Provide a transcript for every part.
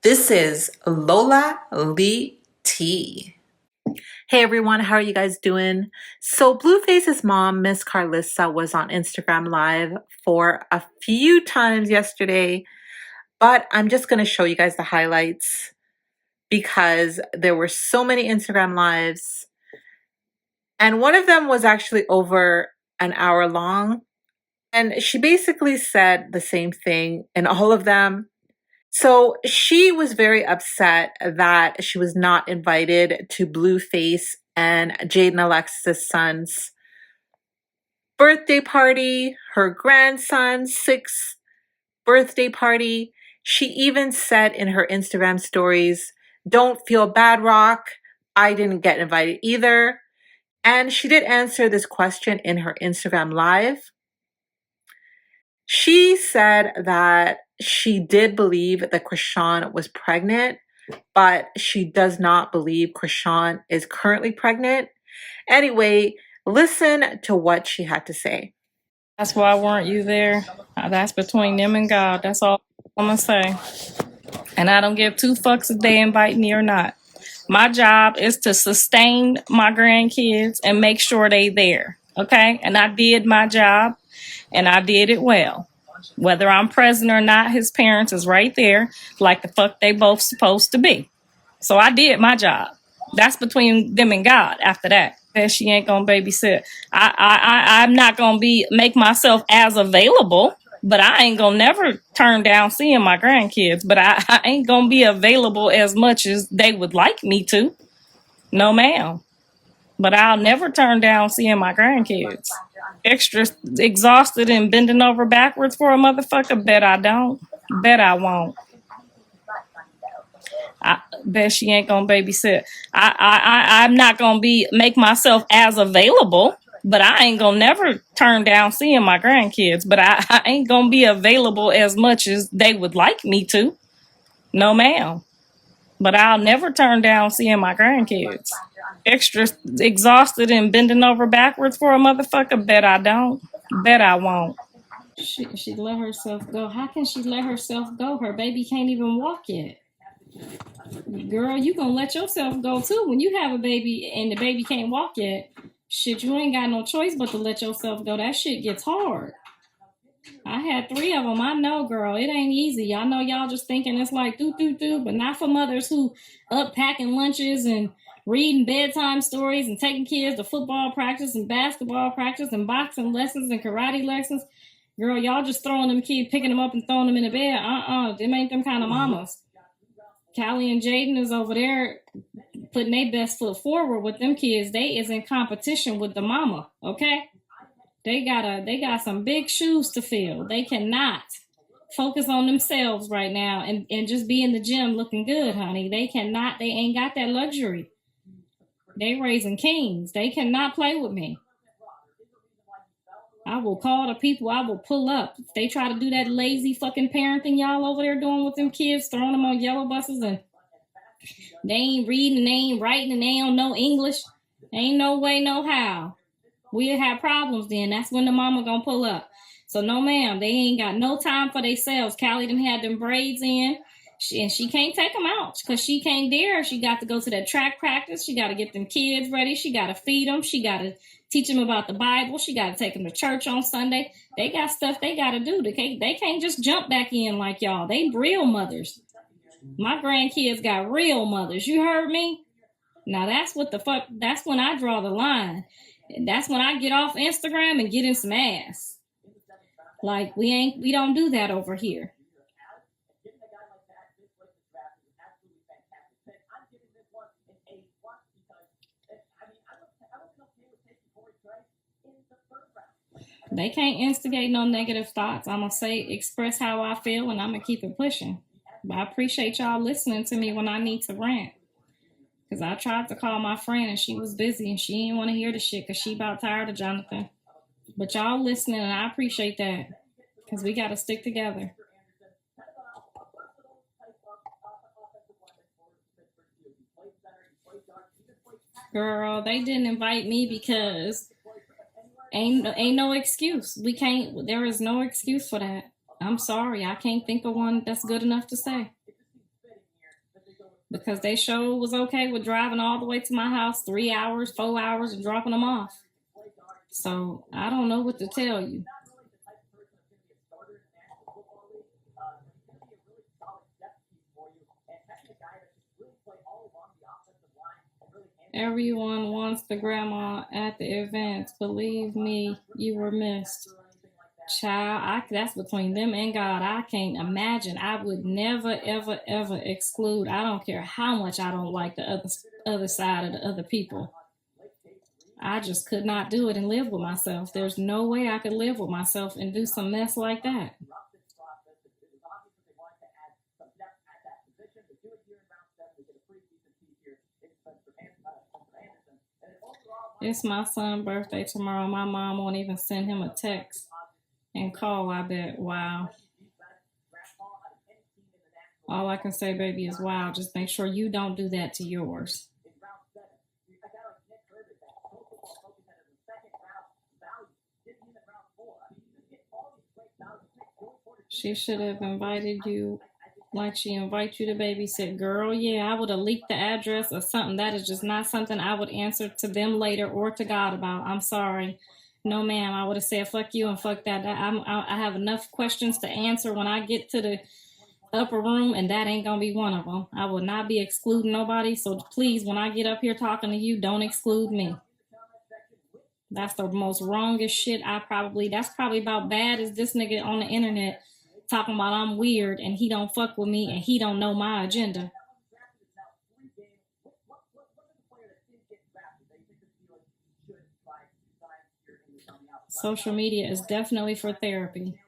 This is Lola Lee T. Hey everyone, how are you guys doing? So BlueFace's mom, Miss Carlissa, was on Instagram Live for a few times yesterday, but I'm just going to show you guys the highlights because there were so many Instagram Lives, and one of them was actually over an hour long, and she basically said the same thing in all of them. So she was very upset that she was not invited to BlueFace and Jaidyn Alexis' son's birthday party, her grandson's 6th birthday party. She even said in her Instagram stories, "Don't feel bad, Rock. I didn't get invited either." And she did answer this question in her Instagram Live. She said that she did believe that Krishan was pregnant, but she does not believe Krishan is currently pregnant. Anyway, listen to what she had to say. That's why weren't you there? That's between them and God. That's all I'm gonna say. And I don't give two fucks if they invite me or not. My job is to sustain my grandkids and make sure they there. Okay? And I did my job and I did it well. Whether I'm present or not, his parents is right there like the fuck they both supposed to be. So I did my job. That's between them and God after that. That she ain't gonna babysit. I'm not gonna make myself as available, but I ain't gonna never turn down seeing my grandkids. But I ain't gonna be available as much as they would like me to. No ma'am. But I'll never turn down seeing my grandkids. Extra exhausted and bending over backwards for a motherfucker? Bet I don't. Bet I won't. I bet she ain't gonna babysit. I'm not gonna make myself as available, but I ain't gonna never turn down seeing my grandkids. But I ain't gonna be available as much as they would like me to. No ma'am. But I'll never turn down seeing my grandkids. Extra exhausted and bending over backwards for a motherfucker? Bet I don't. Bet I won't. She let herself go. How can she let herself go? Her baby can't even walk yet. Girl, you gonna let yourself go too when you have a baby and the baby can't walk yet. Shit, you ain't got no choice but to let yourself go. That shit gets hard. I had 3 of them. I know, girl. It ain't easy. I know y'all just thinking it's like do, but not for mothers who up packing lunches and reading bedtime stories and taking kids to football practice and basketball practice and boxing lessons and karate lessons. Girl, y'all just throwing them kids, picking them up and throwing them in the bed. Them ain't them kind of mamas. Callie and Jaidyn is over there putting their best foot forward with them kids. They is in competition with the mama, okay? They got some big shoes to fill. They cannot focus on themselves right now and just be in the gym looking good, honey. They ain't got that luxury. They raising kings. They cannot play with me. I will call the people. I will pull up. If they try to do that lazy fucking parenting y'all over there doing with them kids, throwing them on yellow buses and they ain't reading, they ain't writing, and they don't know English. Ain't no way, no how. We'll have problems then. That's when the mama gonna pull up. So no ma'am, they ain't got no time for themselves. Callie done had them braids in. She can't take them out because she can't dare. She got to go to that track practice. She got to get them kids ready. She got to feed them. She got to teach them about the Bible. She got to take them to church on Sunday. They got stuff they got to do. They can't just jump back in like y'all. They real mothers. My grandkids got real mothers. You heard me? Now that's what the fuck. That's when I draw the line. That's when I get off Instagram and get in some ass. Like we don't do that over here. They can't instigate no negative thoughts. I'm going to express how I feel, and I'm going to keep it pushing. But I appreciate y'all listening to me when I need to rant. Because I tried to call my friend, and she was busy, and she didn't want to hear the shit because she about tired of Jonathan. But y'all listening, and I appreciate that. Because we got to stick together. Girl, they didn't invite me because ain't no excuse. There is no excuse for that. I'm sorry. I can't think of one that's good enough to say. because they sure was okay with driving all the way to my house 3 hours, 4 hours, and dropping them off. So I don't know what to tell you. Everyone wants the grandma at the events. Believe me, you were missed. Child, that's between them and God. I can't imagine. I would never, ever, ever exclude. I don't care how much I don't like the other side of the other people. I just could not do it and live with myself. There's no way I could live with myself and do some mess like that. It's my son's birthday tomorrow. My mom won't even send him a text and call, I bet. Wow. All I can say, baby, is wow. Just make sure you don't do that to yours. She should have invited you like she invites you to babysit. Girl, yeah, I would have leaked the address or something. That is just not something I would answer to them later or to God about. I'm sorry. No, ma'am. I would have said, fuck you and fuck that. I have enough questions to answer when I get to the upper room, and that ain't going to be one of them. I will not be excluding nobody. So please, when I get up here talking to you, don't exclude me. That's the most wrongest shit that's probably about bad as this nigga on the internet talking about I'm weird and he don't fuck with me and he don't know my agenda. Social media is definitely for therapy.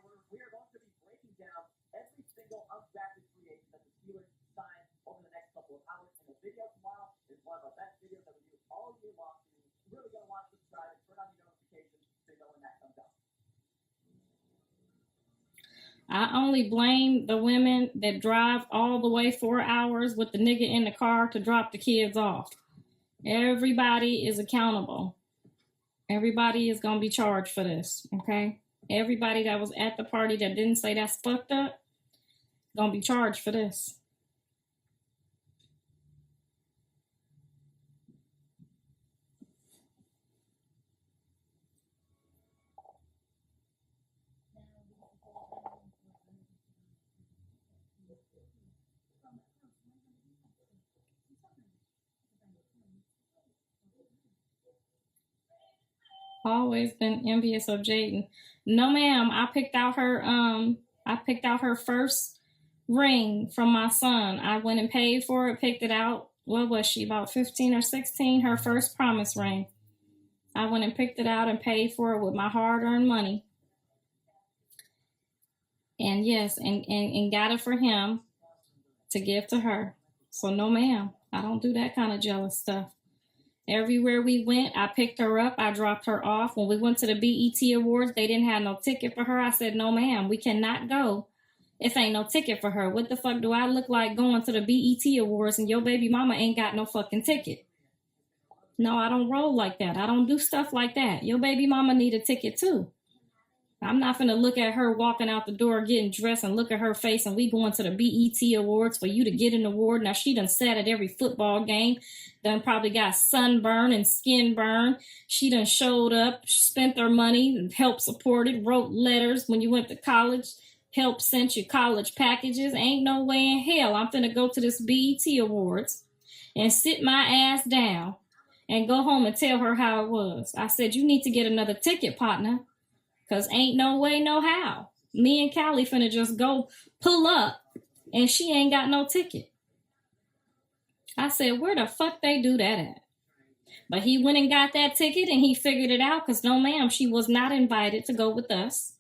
I only blame the women that drive all the way 4 hours with the nigga in the car to drop the kids off. Everybody is accountable. Everybody is going to be charged for this, okay? Everybody that was at the party that didn't say that's fucked up, going to be charged for this. Always been envious of Jaidyn. No, ma'am. I picked out her first ring from my son. I went and paid for it, picked it out. What was she, about 15 or 16? Her first promise ring. I went and picked it out and paid for it with my hard-earned money. And yes, and got it for him to give to her. So no, ma'am. I don't do that kind of jealous stuff. Everywhere we went, I picked her up. I dropped her off. When we went to the BET Awards, they didn't have no ticket for her. I said, no, ma'am, we cannot go if ain't no ticket for her. What the fuck do I look like going to the BET Awards and your baby mama ain't got no fucking ticket? No, I don't roll like that. I don't do stuff like that. Your baby mama need a ticket too. I'm not finna look at her walking out the door, getting dressed, and look at her face, and we going to the BET Awards for you to get an award. Now, she done sat at every football game, done probably got sunburn and skin burn. She done showed up, spent her money, and helped supported, wrote letters when you went to college, helped sent you college packages. Ain't no way in hell I'm finna go to this BET Awards and sit my ass down and go home and tell her how it was. I said, you need to get another ticket, partner. Because ain't no way, no how. Me and Callie finna just go pull up and she ain't got no ticket. I said, where the fuck they do that at? But he went and got that ticket and he figured it out because no, ma'am, she was not invited to go with us.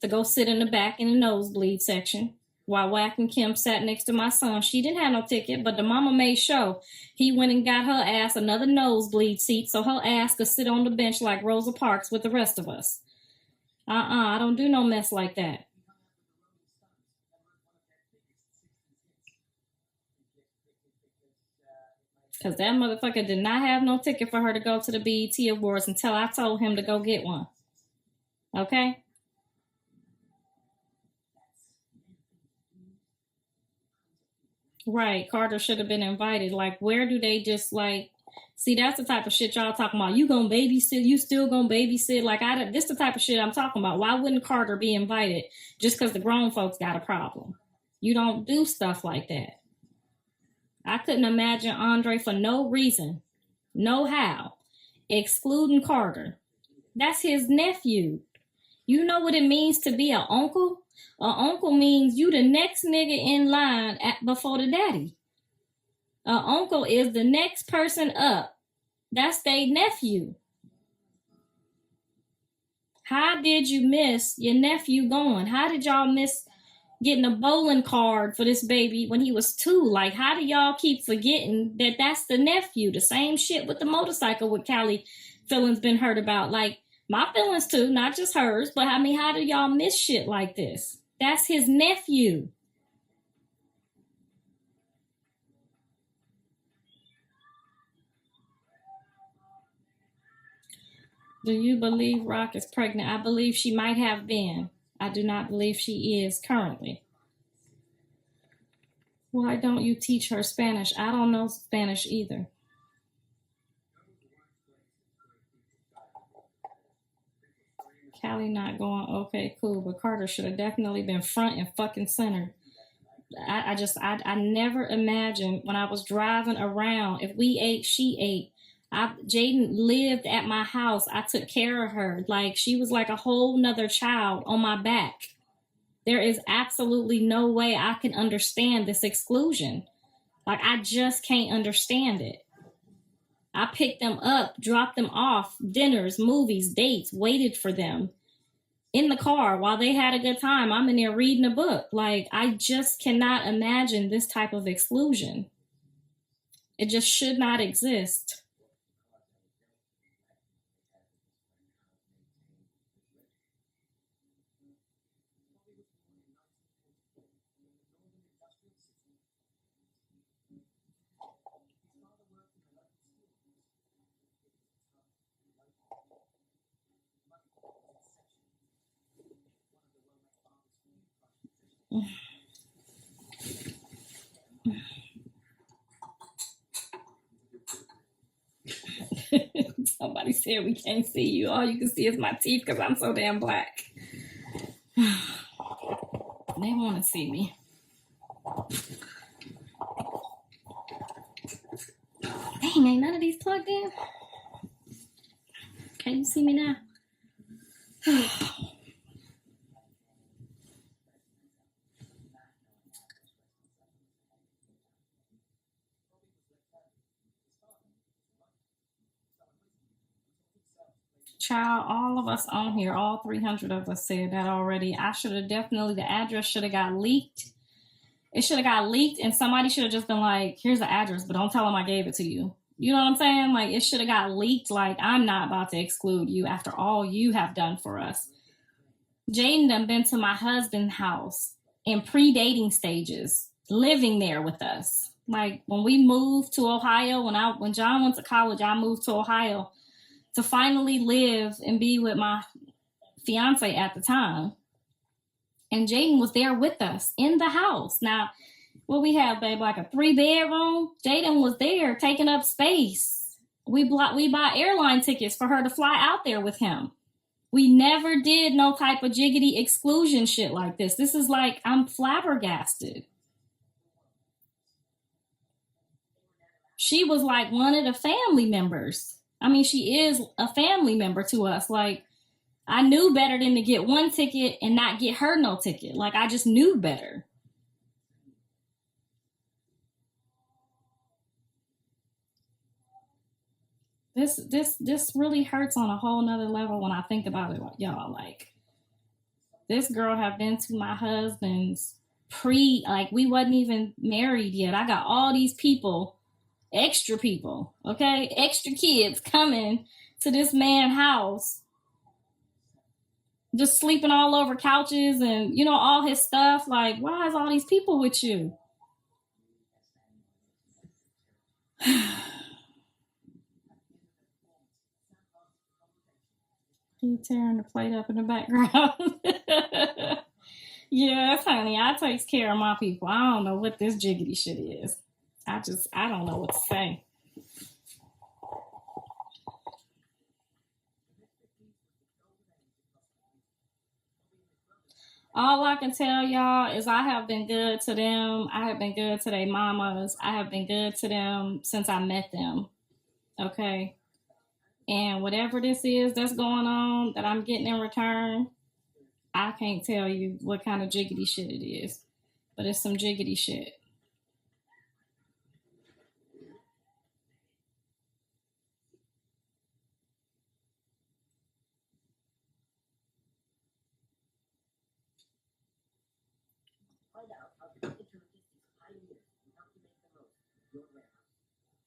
To go sit in the back in the nosebleed section while Wack and Kim sat next to my son. She didn't have no ticket, but the mama made sure he went and got her ass another nosebleed seat so her ass could sit on the bench like Rosa Parks with the rest of us. I don't do no mess like that. Because that motherfucker did not have no ticket for her to go to the BET Awards until I told him to go get one. Okay? Right. Carter should have been invited. Like, where do they just like see? That's the type of shit y'all talking about. You gonna babysit? You still gonna babysit? Like, this the type of shit I'm talking about. Why wouldn't Carter be invited just because the grown folks got a problem? You don't do stuff like that. I couldn't imagine Andre for no reason, no how, excluding Carter. That's his nephew. You know what it means to be an uncle? An uncle means you the next nigga in line before the daddy. An uncle is the next person up. That's their nephew. How did you miss your nephew going? How did y'all miss getting a bowling card for this baby when he was 2? Like, how do y'all keep forgetting that that's the nephew? The same shit with the motorcycle with Callie feelings been hurt about. Like, my feelings too, not just hers, but I mean, how do y'all miss shit like this? That's his nephew. Do you believe Rock is pregnant? I believe she might have been. I do not believe she is currently. Why don't you teach her Spanish? I don't know Spanish either. Callie not going, okay, cool, but Carter should have definitely been front and fucking center. I never imagined when I was driving around, if we ate, she ate. Jaidyn lived at my house. I took care of her. Like, she was like a whole nother child on my back. There is absolutely no way I can understand this exclusion. Like, I just can't understand it. I picked them up, dropped them off, dinners, movies, dates, waited for them in the car while they had a good time. I'm in there reading a book. Like, I just cannot imagine this type of exclusion. It just should not exist. Somebody said we can't see you. All you can see is my teeth because I'm so damn black. They want to see me. Dang, ain't none of these plugged in. Can you see me now? Child, all of us on here, all 300 of us said that already. I should have definitely, the address should have got leaked. It should have got leaked and somebody should have just been like, here's the address, but don't tell them I gave it to you. You know what I'm saying? Like, it should have got leaked. Like, I'm not about to exclude you after all you have done for us. Jaidyn done been to my husband's house in pre-dating stages, living there with us. Like, when we moved to Ohio, when John went to college, I moved to Ohio to finally live and be with my fiance at the time. And Jaidyn was there with us in the house. Now, what we have, babe, like a 3-bedroom. Jaidyn was there taking up space. We buy airline tickets for her to fly out there with him. We never did no type of jiggity exclusion shit like this. This is like, I'm flabbergasted. She was like one of the family members. I mean, she is a family member to us. Like, I knew better than to get one ticket and not get her no ticket. Like, I just knew better. This really hurts on a whole nother level when I think about it, y'all. Like, this girl have been to my husband's like, we wasn't even married yet. I got all these people, extra people, okay? Extra kids coming to this man's house, just sleeping all over couches and, you know, all his stuff. Like, why is all these people with you? He tearing the plate up in the background. Yes, honey, I takes care of my people. I don't know what this jiggity shit is. I don't know what to say. All I can tell y'all is I have been good to them. I have been good to their mamas. I have been good to them since I met them. Okay. And whatever this is that's going on that I'm getting in return, I can't tell you what kind of jiggity shit it is. But it's some jiggity shit.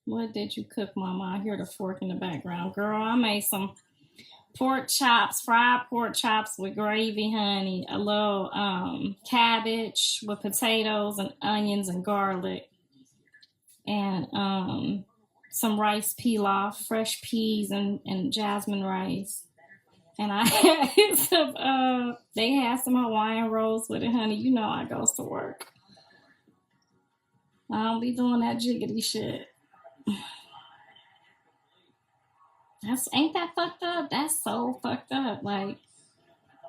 What did you cook, Mama? I hear the fork in the background. Girl, I made some pork chops, fried pork chops with gravy, honey. A little cabbage with potatoes and onions and garlic. And some rice pilaf, fresh peas and jasmine rice. And I had some, they had some Hawaiian rolls with it, honey. You know I goes to work. I don't be doing that jiggity shit. Ain't that fucked up? That's so fucked up. Like,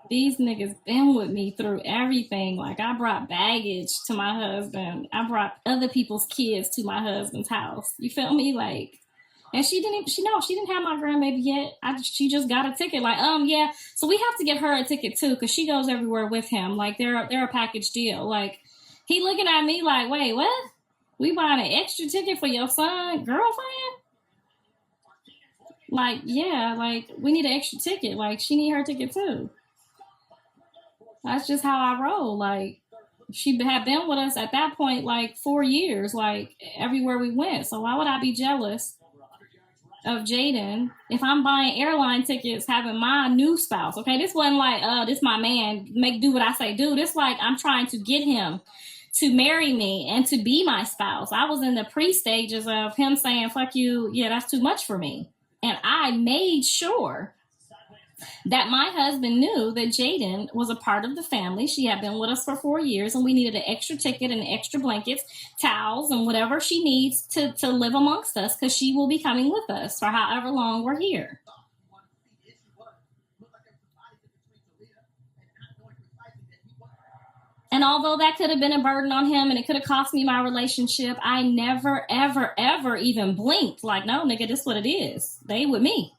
these niggas been with me through everything. Like, I brought baggage to my husband. I brought other people's kids to my husband's house. You feel me? Like, and she didn't have my grandbaby yet. She just got a ticket. Like, yeah. So we have to get her a ticket too, because she goes everywhere with him. Like, they're a package deal. Like, he looking at me like, wait, what? We buying an extra ticket for your son, girlfriend? Like, yeah, like, we need an extra ticket. Like, she need her ticket too. That's just how I roll. Like, she had been with us at that point like 4 years, like everywhere we went. So why would I be jealous of Jaidyn if I'm buying airline tickets having my new spouse? Okay, this wasn't like, this my man, make do what I say do. This like I'm trying to get him to marry me and to be my spouse. I was in the pre-stages of him saying, fuck you, yeah, that's too much for me. And I made sure that my husband knew that Jaidyn was a part of the family. She had been with us for 4 years, and we needed an extra ticket and extra blankets, towels, and whatever she needs to live amongst us, because she will be coming with us for however long we're here. And although that could have been a burden on him and it could have cost me my relationship, I never, ever, ever even blinked. Like, no, nigga, this is what it is. They with me.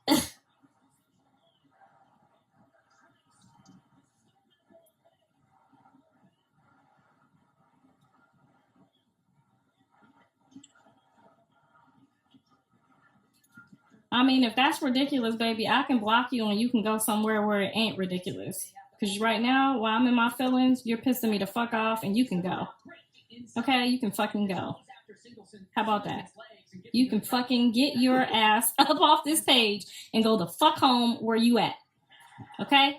I mean, if that's ridiculous, baby, I can block you and you can go somewhere where it ain't ridiculous. Because right now, while I'm in my feelings, you're pissing me the fuck off and you can go. Okay? You can fucking go. How about that? You can fucking get your ass up off this page and go the fuck home where you at. Okay?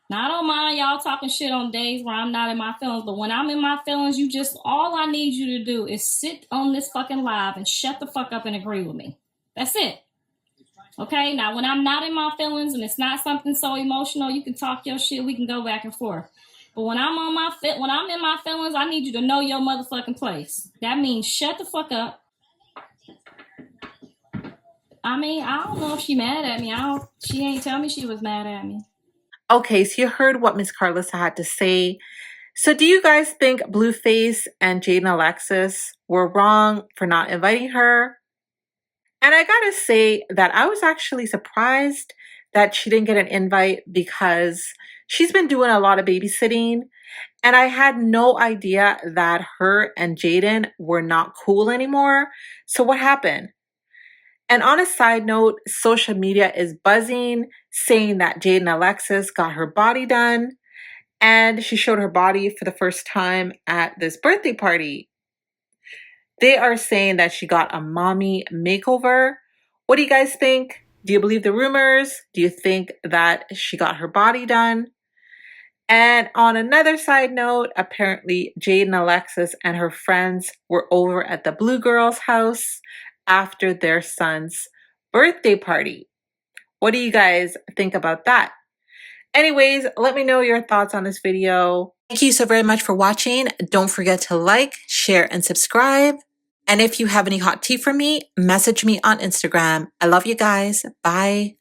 Now, I don't mind y'all talking shit on days where I'm not in my feelings, but when I'm in my feelings, all I need you to do is sit on this fucking live and shut the fuck up and agree with me. That's it. Okay, now when I'm not in my feelings and it's not something so emotional, you can talk your shit. We can go back and forth. But when I'm in my feelings, I need you to know your motherfucking place. That means shut the fuck up. I mean, I don't know if she mad at me. She ain't tell me she was mad at me. Okay, so you heard what Miss Carlissa had to say. So do you guys think BlueFace and Jaidyn Alexis were wrong for not inviting her? And I gotta say that I was actually surprised that she didn't get an invite, because she's been doing a lot of babysitting, and I had no idea that her and Jaidyn were not cool anymore. So what happened? And on a side note, social media is buzzing, saying that Jaidyn Alexis got her body done, and she showed her body for the first time at this birthday party. They are saying that she got a mommy makeover. What do you guys think? Do you believe the rumors? Do you think that she got her body done? And on another side note, apparently Jaidyn Alexis and her friends were over at the Blue Girls' house after their son's birthday party. What do you guys think about that? Anyways, let me know your thoughts on this video. Thank you so very much for watching. Don't forget to like, share, and subscribe. And if you have any hot tea for me, message me on Instagram. I love you guys. Bye.